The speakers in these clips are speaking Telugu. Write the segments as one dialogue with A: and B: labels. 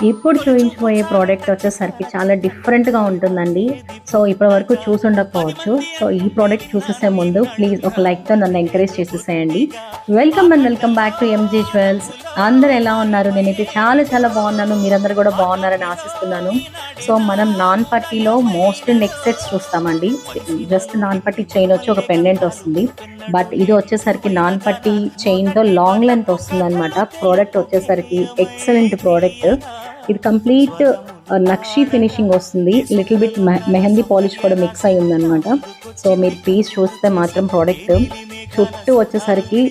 A: ఇప్పుడు చూయించబోయే ప్రోడక్ట్ వచ్చేసరికి చాలా డిఫరెంట్‌గా ఉంటుందండి. సో, ఇప్పటి వరకు చూసుండకపోవచ్చు. సో, ఈ ప్రోడక్ట్ చూసేసే ముందు ప్లీజ్ ఒక లైక్‌తో నన్ను ఎంకరేజ్ చేసేసేయండి. Welcome back to M J jewels. అందరూ ఎలా ఉన్నారు? నేనైతే చాలా చాలా బాగున్నాను. మీరందరూ కూడా బాగున్నారని ఆశిస్తున్నాను. సో, మనం నాన్ పట్టీలో మోస్ట్ నెక్ సెట్స్ చూస్తామండి. జస్ట్ నాన్ పట్టీ చైన్ వచ్చి ఒక పెండెంట్ వస్తుంది. బట్ ఇది వచ్చేసరికి నాన్ పట్టీ చైన్‌తో లాంగ్ లెంత్ వస్తుందనమాట. ప్రోడక్ట్ వచ్చేసరికి ఎక్సలెంట్ ప్రోడక్ట్. ఇది కంప్లీట్ నక్షీ ఫినిషింగ్ వస్తుంది. లిటిల్ బిట్ మెహందీ పాలిష్ కూడా మిక్స్ అయి ఉందనమాట. సో మీరు పీస్ చూస్తే మాత్రం ప్రోడక్ట్ చుట్టూ వచ్చేసరికి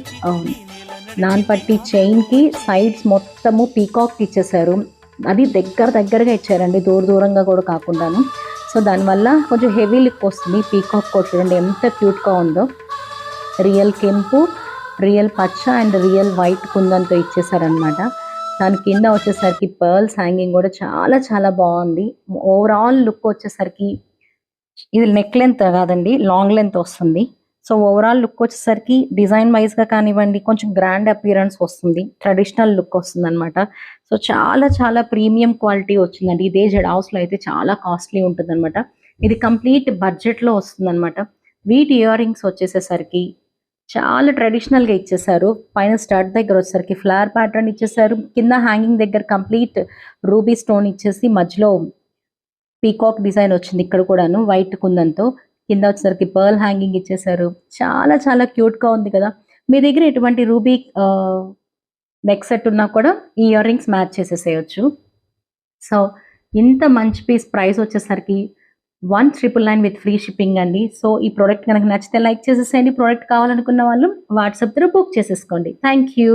A: నాన్ పట్టి చైన్కి సైడ్స్ మొత్తము పీకాక్ ఇచ్చేసారు. అది దగ్గరగా ఇచ్చారండి, దూరంగా కూడా కాకుండాను. సో దానివల్ల కొంచెం హెవీ లుక్ వస్తుంది. పీకాక్ కూడా చూడండి ఎంత క్యూట్గా ఉందో. రియల్ కెంపు, రియల్ పచ్చ అండ్ రియల్ వైట్ కుందంతో ఇచ్చేసారనమాట. దాని కింద వచ్చేసరికి పర్ల్స్ హ్యాంగింగ్ కూడా చాలా చాలా బాగుంది. ఓవరాల్ లుక్ వచ్చేసరికి ఇది నెక్ లెంత్ కాదండి, లాంగ్ లెంత్ వస్తుంది. సో ఓవరాల్ లుక్ వచ్చేసరికి డిజైన్ వైజ్గా కానివ్వండి కొంచెం గ్రాండ్ అపియరెన్స్ వస్తుంది, ట్రెడిషనల్ లుక్ వస్తుంది అనమాట. సో చాలా చాలా ప్రీమియం క్వాలిటీ వచ్చిందండి. ఇదే జెడ్ హౌస్లో అయితే చాలా కాస్ట్లీ ఉంటుంది అనమాట. ఇది కంప్లీట్ బడ్జెట్లో వస్తుంది అనమాట. వీటి ఇయర్ రింగ్స్ వచ్చేసేసరికి చాలా ట్రెడిషనల్గా ఇచ్చేసారు. పైన స్టడ్ దగ్గర వచ్చేసరికి ఫ్లవర్ ప్యాటర్న్ ఇచ్చేసారు. కింద హ్యాంగింగ్ దగ్గర కంప్లీట్ రూబీ స్టోన్ ఇచ్చేసి మధ్యలో పీకాక్ డిజైన్ వచ్చింది ఇక్కడ కూడాను వైట్ కుందంతో. కింద వచ్చేసరికి పర్ల్ హ్యాంగింగ్ ఇచ్చేసారు. చాలా చాలా క్యూట్గా ఉంది కదా. మీ దగ్గర ఎటువంటి రూబీ నెక్ సెట్ ఉన్నా కూడా ఈ ఇయర్ రింగ్స్ మ్యాచ్ చేసేసేయచ్చు. సో ఇంత మంచి పీస్ ప్రైస్ వచ్చేసరికి 1999 విత్ ఫ్రీ షిప్పింగ్ అండి. సో ఈ ప్రోడక్ట్ కనుక నచ్చితే లైక్ చేసేసేయండి. ప్రోడక్ట్ కావాలనుకున్న వాళ్ళు వాట్సాప్ ద్వారా బుక్ చేసేసుకోండి. Thank you.